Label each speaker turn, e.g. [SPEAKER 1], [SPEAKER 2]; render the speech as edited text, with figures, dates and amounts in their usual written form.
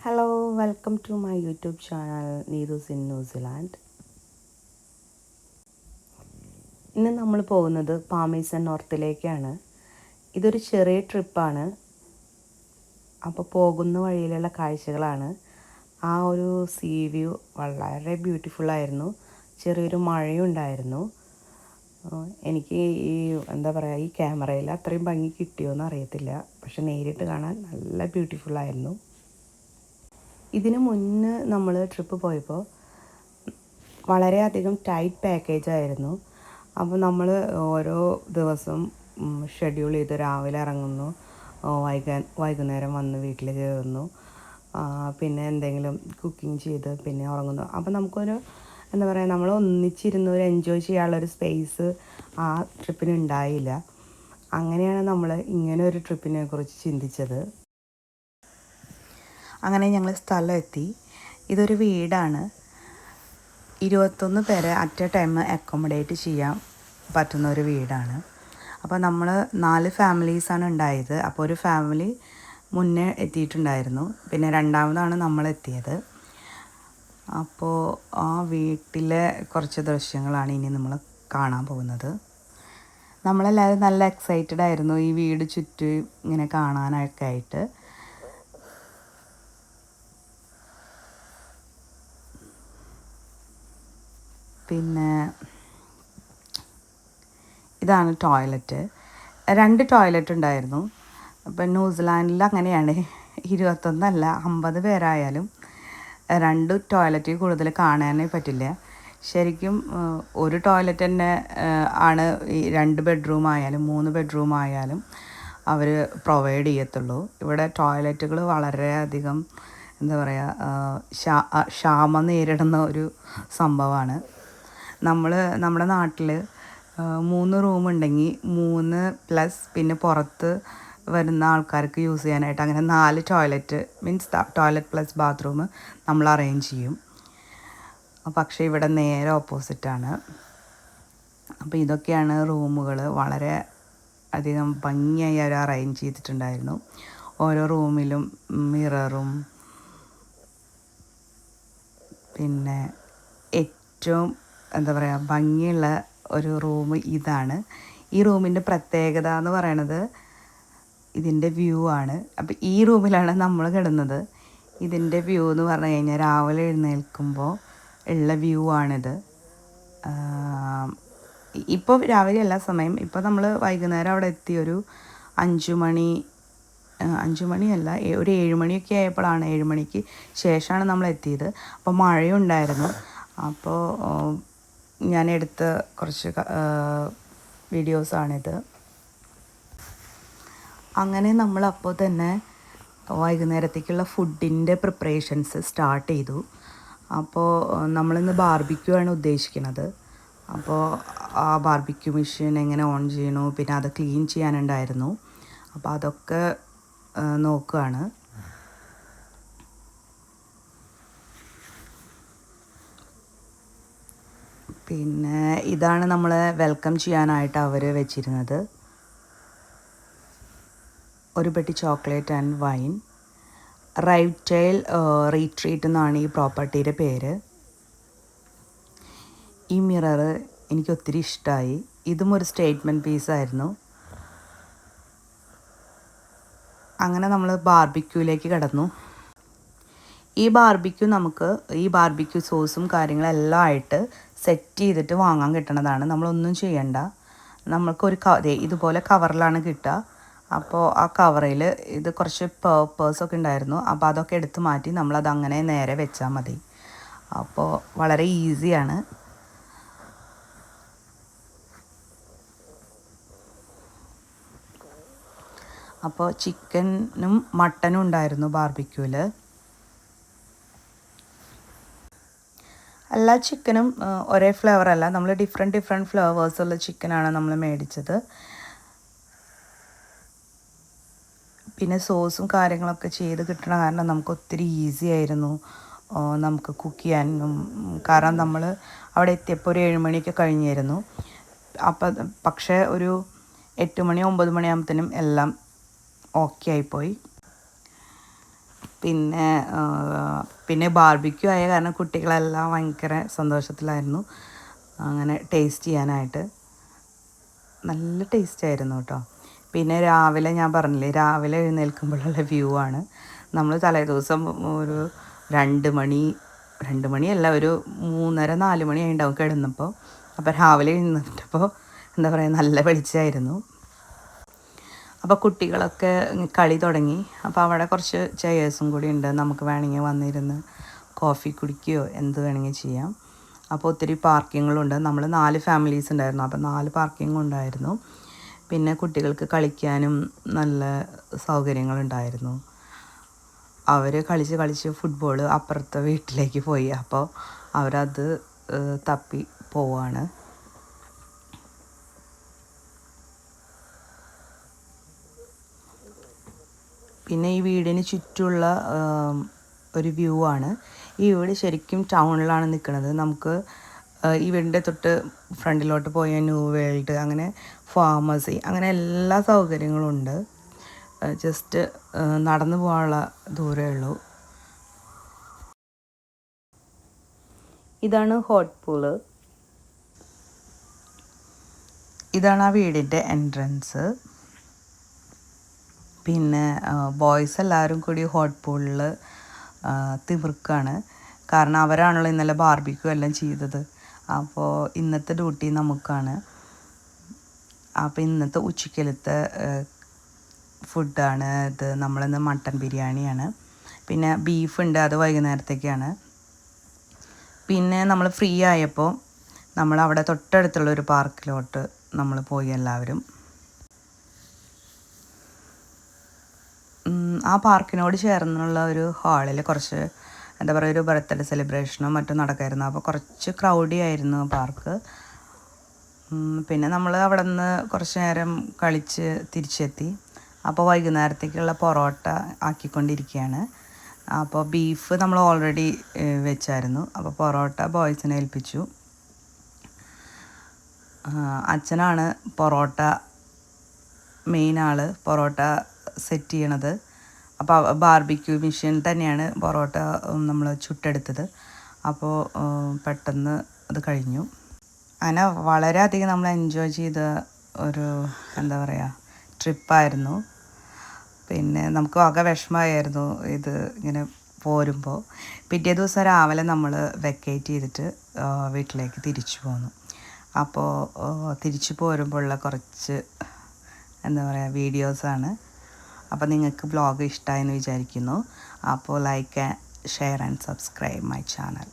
[SPEAKER 1] Hello, welcome to my YouTube channel Neethu's in New Zealand. ഇന്ന് നമ്മൾ പോകുന്നത് പാമേസൺ നോർത്തിലേക്കാണ്. ഇതൊരു ചെറിയ ട്രിപ്പാണ്. അപ്പോൾ പോകുന്ന വഴിയിലുള്ള കാഴ്ചകളാണ്. ആ ഒരു സീ വ്യൂ വളരെ ബ്യൂട്ടിഫുള്ളായിരുന്നു. ചെറിയൊരു മഴയുണ്ടായിരുന്നു. എനിക്ക് ഈ ക്യാമറയിൽ അത്രയും ഭംഗി കിട്ടിയോയെന്ന് അറിയത്തില്ല. പക്ഷെ നേരിട്ട് കാണാൻ നല്ല ബ്യൂട്ടിഫുള്ളായിരുന്നു. ഇതിനു മുന്നേ നമ്മൾ ട്രിപ്പ് പോയപ്പോൾ വളരെയധികം ടൈറ്റ് പാക്കേജായിരുന്നു. അപ്പോൾ നമ്മൾ ഓരോ ദിവസം ഷെഡ്യൂൾ ചെയ്ത് രാവിലെ ഇറങ്ങുന്നു, വൈകുന്നേരം വന്ന് വീട്ടിൽ കയറുന്നു, പിന്നെ എന്തെങ്കിലും കുക്കിംഗ് ചെയ്ത് പിന്നെ ഉറങ്ങുന്നു. അപ്പോൾ നമുക്കൊരു നമ്മൾ ഒന്നിച്ചിരുന്ന് ഒരു എൻജോയ് ചെയ്യാനുള്ളൊരു സ്പേസ് ആ ട്രിപ്പിന് ഉണ്ടായില്ല. അങ്ങനെയാണ് നമ്മൾ ഇങ്ങനെ ഒരു ട്രിപ്പിനെ കുറിച്ച് ചിന്തിച്ചത്. അങ്ങനെ ഞങ്ങൾ സ്ഥലം എത്തി. ഇതൊരു വീടാണ്. 21 പേരെ അറ്റ് എ ടൈം അക്കോമഡേറ്റ് ചെയ്യാൻ പറ്റുന്ന ഒരു വീടാണ്. അപ്പോൾ നമ്മൾ 4 ഫാമിലീസാണ് ഉണ്ടായത്. അപ്പോൾ ഒരു ഫാമിലി മുന്നേ എത്തിയിട്ടുണ്ടായിരുന്നു, പിന്നെ രണ്ടാമതാണ് നമ്മൾ എത്തിയത്. അപ്പോൾ ആ വീട്ടിലെ കുറച്ച് ദൃശ്യങ്ങളാണ് ഇനി നമ്മൾ കാണാൻ പോകുന്നത്. നമ്മളെല്ലാവരും നല്ല എക്സൈറ്റഡ് ആയിരുന്നു ഈ വീട് ചുറ്റും ഇങ്ങനെ കാണാനൊക്കെ ആയിട്ട്. പിന്നെ ഇതാണ് ടോയ്ലറ്റ്. 2 ടോയ്ലറ്റ് ഉണ്ടായിരുന്നു. അപ്പം ന്യൂസിലാൻഡിൽ അങ്ങനെയാണ്, 21 അല്ല 50 പേരായാലും 2 ടോയ്ലറ്റിൽ കൂടുതൽ കാണാനേ പറ്റില്ല. ശരിക്കും ഒരു ടോയ്ലറ്റ് തന്നെ ആണ് ഈ 2 ബെഡ്റൂം ആയാലും 3 ബെഡ്റൂം ആയാലും അവർ പ്രൊവൈഡ് ചെയ്യത്തുള്ളൂ. ഇവിടെ ടോയ്ലറ്റുകൾ വളരെയധികം ക്ഷാമം നേരിടുന്ന ഒരു സംഭവമാണ്. നമ്മുടെ നാട്ടിൽ 3 റൂമുണ്ടെങ്കിൽ 3 പ്ലസ് പിന്നെ പുറത്ത് വരുന്ന ആൾക്കാർക്ക് യൂസ് ചെയ്യാനായിട്ട് അങ്ങനെ 4 toilet means toilet plus bathroom നമ്മൾ അറേഞ്ച് ചെയ്യും. പക്ഷേ ഇവിടെ നേരെ ഓപ്പോസിറ്റാണ്. അപ്പോൾ ഇതൊക്കെയാണ് റൂമുകൾ. വളരെ അധികം ഭംഗിയായി അവർ അറേഞ്ച് ചെയ്തിട്ടുണ്ടായിരുന്നു. ഓരോ റൂമിലും മിററും, പിന്നെ ഏറ്റവും ഭംഗിയുള്ള ഒരു റൂം ഇതാണ്. ഈ റൂമിൻ്റെ പ്രത്യേകത എന്ന് പറയണത് ഇതിൻ്റെ വ്യൂ ആണ്. അപ്പോൾ ഈ റൂമിലാണ് നമ്മൾ കിടന്നത്. ഇതിൻ്റെ വ്യൂ എന്ന് പറഞ്ഞു കഴിഞ്ഞാൽ രാവിലെ എഴുന്നേൽക്കുമ്പോൾ ഉള്ള വ്യൂ ആണിത്. ഇപ്പോൾ രാവിലെ എല്ലാ സമയം, ഇപ്പോൾ നമ്മൾ വൈകുന്നേരം അവിടെ എത്തി ഒരു 5 മണിയല്ല, ഒരു 7 മണിയൊക്കെ ആയപ്പോഴാണ്, 7 മണിക്ക് ശേഷമാണ് നമ്മൾ എത്തിയത്. അപ്പോൾ മഴയുണ്ടായിരുന്നു. അപ്പോൾ ഞാൻ എടുത്ത കുറച്ച് വീഡിയോസാണിത്. അങ്ങനെ നമ്മൾ അപ്പോൾ തന്നെ വൈകുന്നേരത്തേക്കുള്ള ഫുഡിൻ്റെ പ്രിപ്പറേഷൻസ് സ്റ്റാർട്ട് ചെയ്തു. അപ്പോൾ നമ്മളിന്ന് ബാർബിക്യൂ ആണ് ഉദ്ദേശിക്കുന്നത്. അപ്പോൾ ആ ബാർബിക്യൂ മെഷീൻ എങ്ങനെ ഓൺ ചെയ്യണോ, പിന്നെ അത് ക്ലീൻ ചെയ്യാനുണ്ടായിരുന്നു. അപ്പോൾ അതൊക്കെ നോക്കുകയാണ്. പിന്നെ ഇതാണ് നമ്മളെ വെൽക്കം ചെയ്യാനായിട്ട് അവർ വെച്ചിരുന്നത്. ഒരു പെട്ടി ചോക്ലേറ്റ് ആൻഡ് വൈൻ. റൈറ്റെയിൽ റീട്രീറ്റ് എന്നാണ് ഈ പ്രോപ്പർട്ടിയുടെ പേര്. ഈ മിറർ എനിക്ക് ഒത്തിരി ഇഷ്ടമായി. ഇതും ഒരു സ്റ്റേറ്റ്മെൻറ്റ് പീസായിരുന്നു. അങ്ങനെ നമ്മൾ ബാർബിക്യൂലേക്ക് കടന്നു. ഈ ബാർബിക്യൂ സോസും കാര്യങ്ങളെല്ലാം ആയിട്ട് സെറ്റ് ചെയ്തിട്ട് വാങ്ങാൻ കിട്ടണതാണ്. നമ്മളൊന്നും ചെയ്യണ്ട. നമ്മൾക്കൊരു ഇതുപോലെ കവറിലാണ് കിട്ടുക. അപ്പോൾ ആ കവറിൽ ഇത് കുറച്ച് പേഴ്സൊക്കെ ഉണ്ടായിരുന്നു. അപ്പോൾ അതൊക്കെ എടുത്ത് മാറ്റി നമ്മളത് അങ്ങനെ നേരെ വെച്ചാൽ മതി. അപ്പോൾ വളരെ ഈസിയാണ്. അപ്പോൾ ചിക്കനും മട്ടനും ഉണ്ടായിരുന്നു ബാർബിക്യൂവിൽ. എല്ലാ ചിക്കനും ഒരേ ഫ്ലേവറല്ല, നമ്മൾ ഡിഫറെൻറ്റ് ഫ്ലേവേഴ്സുള്ള ചിക്കനാണ് നമ്മൾ മേടിച്ചത്. പിന്നെ സോസും കാര്യങ്ങളൊക്കെ ചെയ്ത് കിട്ടണ കാരണം നമുക്ക് ഒത്തിരി ഈസി ആയിരുന്നു നമുക്ക് കുക്ക് ചെയ്യാനും. കാരണം നമ്മൾ അവിടെ എത്തിയപ്പോൾ ഒരു 7 മണിയൊക്കെ കഴിഞ്ഞായിരുന്നു. പക്ഷേ ഒരു 8 മണി 9 മണിയാകുമ്പോഴത്തേനും എല്ലാം ഓക്കെ ആയിപ്പോയി. പിന്നെ പിന്നെ ബാർബിക്യൂ ആയ കാരണം കുട്ടികളെല്ലാം ഭയങ്കര സന്തോഷത്തിലായിരുന്നു അങ്ങനെ ടേസ്റ്റ് ചെയ്യാനായിട്ട്. നല്ല ടേസ്റ്റായിരുന്നു കേട്ടോ. പിന്നെ രാവിലെ ഞാൻ പറഞ്ഞില്ലേ, രാവിലെ എഴുന്നേൽക്കുമ്പോഴുള്ള വ്യൂ ആണ്. നമ്മൾ തലേദിവസം ഒരു 2 മണിയല്ല, ഒരു 3:30 4 മണി ആയിട്ടുണ്ടാവും കിടന്നപ്പോൾ. അപ്പോൾ രാവിലെ എഴുന്നേറ്റപ്പോൾ എന്താ പറയുക, നല്ല വെളിച്ചമായിരുന്നു. അപ്പോൾ കുട്ടികളൊക്കെ കളി തുടങ്ങി. അപ്പോൾ അവിടെ കുറച്ച് ചെയേഴ്സും കൂടി ഉണ്ട്, നമുക്ക് വേണമെങ്കിൽ വന്നിരുന്ന് കോഫി കുടിക്കുകയോ എന്ത് വേണമെങ്കിൽ ചെയ്യാം. അപ്പോൾ ഒത്തിരി പാർക്കിങ്ങുകളുണ്ട്. നമ്മൾ 4 ഫാമിലീസ് ഉണ്ടായിരുന്നു, അപ്പോൾ 4 പാർക്കിങ്ങും ഉണ്ടായിരുന്നു. പിന്നെ കുട്ടികൾക്ക് കളിക്കാനും നല്ല സൗകര്യങ്ങളുണ്ടായിരുന്നു. അവർ കളിച്ച് ഫുട്ബോൾ അപ്പുറത്തെ വീട്ടിലേക്ക് പോയി. അപ്പോൾ അവരത് തപ്പി പോവാണ്. പിന്നെ ഈ വീടിന് ചുറ്റുമുള്ള ഒരു വ്യൂ ആണ്. ഈ വീട് ശരിക്കും ടൗണിലാണ് നിൽക്കുന്നത്. നമുക്ക് ഈ വീടിൻ്റെ തൊട്ട് ഫ്രണ്ടിലോട്ട് പോയ ന്യൂ വേൾഡ്, അങ്ങനെ ഫാർമസി, അങ്ങനെ എല്ലാ സൗകര്യങ്ങളും ഉണ്ട്. ജസ്റ്റ് നടന്നു പോകാനുള്ള ദൂരമേ ഉള്ളൂ. ഇതാണ് ഹോട്ട് പൂള്. ഇതാണ് ആ വീടിൻ്റെ എൻട്രൻസ്. പിന്നെ ബോയ്സ് എല്ലാവരും കൂടി ഹോട്ട് പൂളിൽ തിമിർക്കാണ്. കാരണം അവരാണല്ലോ ഇന്നലെ ബാർബിക്യൂ എല്ലാം ചെയ്തത്. അപ്പോൾ ഇന്നത്തെ ഡ്യൂട്ടി നമുക്കാണ്. അപ്പോൾ ഇന്നത്തെ ഉച്ചക്കലത്തെ ഫുഡാണ് ഇത്. നമ്മളിന്ന് മട്ടൻ ബിരിയാണിയാണ്. പിന്നെ ബീഫുണ്ട്, അത് വൈകുന്നേരത്തേക്കാണ്. പിന്നെ നമ്മൾ ഫ്രീ ആയപ്പോൾ നമ്മളവിടെ തൊട്ടടുത്തുള്ളൊരു പാർക്കിലോട്ട് നമ്മൾ പോയി എല്ലാവരും. ആ പാർക്കിനോട് ചേർന്നുള്ള ഒരു ഹാളിൽ കുറച്ച് എന്താ പറയുക, ഒരു ബർത്ത്ഡേ സെലിബ്രേഷനോ മറ്റോ നടക്കായിരുന്നു. അപ്പോൾ കുറച്ച് ക്രൗഡി ആയിരുന്നു പാർക്ക്. പിന്നെ നമ്മൾ അവിടെ നിന്ന് കുറച്ച് നേരം കളിച്ച് തിരിച്ചെത്തി. അപ്പോൾ വൈകുന്നേരത്തേക്കുള്ള പൊറോട്ട ആക്കിക്കൊണ്ടിരിക്കുകയാണ്. അപ്പോൾ ബീഫ് നമ്മൾ ഓൾറെഡി വെച്ചായിരുന്നു. അപ്പോൾ പൊറോട്ട ബോയ്സിനെ ഏൽപ്പിച്ചു. അച്ഛനാണ് പൊറോട്ട മെയിൻ ആൾ, പൊറോട്ട സെറ്റ് ചെയ്യണത്. അപ്പോൾ ബാർബിക്യൂ മെഷീൻ തന്നെയാണ് പൊറോട്ട നമ്മൾ ചുട്ടെടുത്തത്. അപ്പോൾ പെട്ടെന്ന് അത് കഴിഞ്ഞു. അങ്ങനെ വളരെയധികം നമ്മൾ എൻജോയ് ചെയ്ത ഒരു എന്താ പറയുക ട്രിപ്പായിരുന്നു. പിന്നെ നമുക്ക് ആകെ വിഷമമായിരുന്നു ഇത് ഇങ്ങനെ പോരുമ്പോൾ. പിറ്റേ ദിവസം രാവിലെ നമ്മൾ വെക്കേറ്റ് ചെയ്തിട്ട് വീട്ടിലേക്ക് തിരിച്ചു പോന്നു. അപ്പോൾ തിരിച്ചു പോരുമ്പോഴുള്ള കുറച്ച് എന്താ പറയുക വീഡിയോസാണ്. അപ്പോൾ നിങ്ങൾക്ക് വ്ലോഗ് ഇഷ്ടമായെന്ന് വിചാരിക്കുന്നു. അപ്പോൾ like, share and subscribe my channel.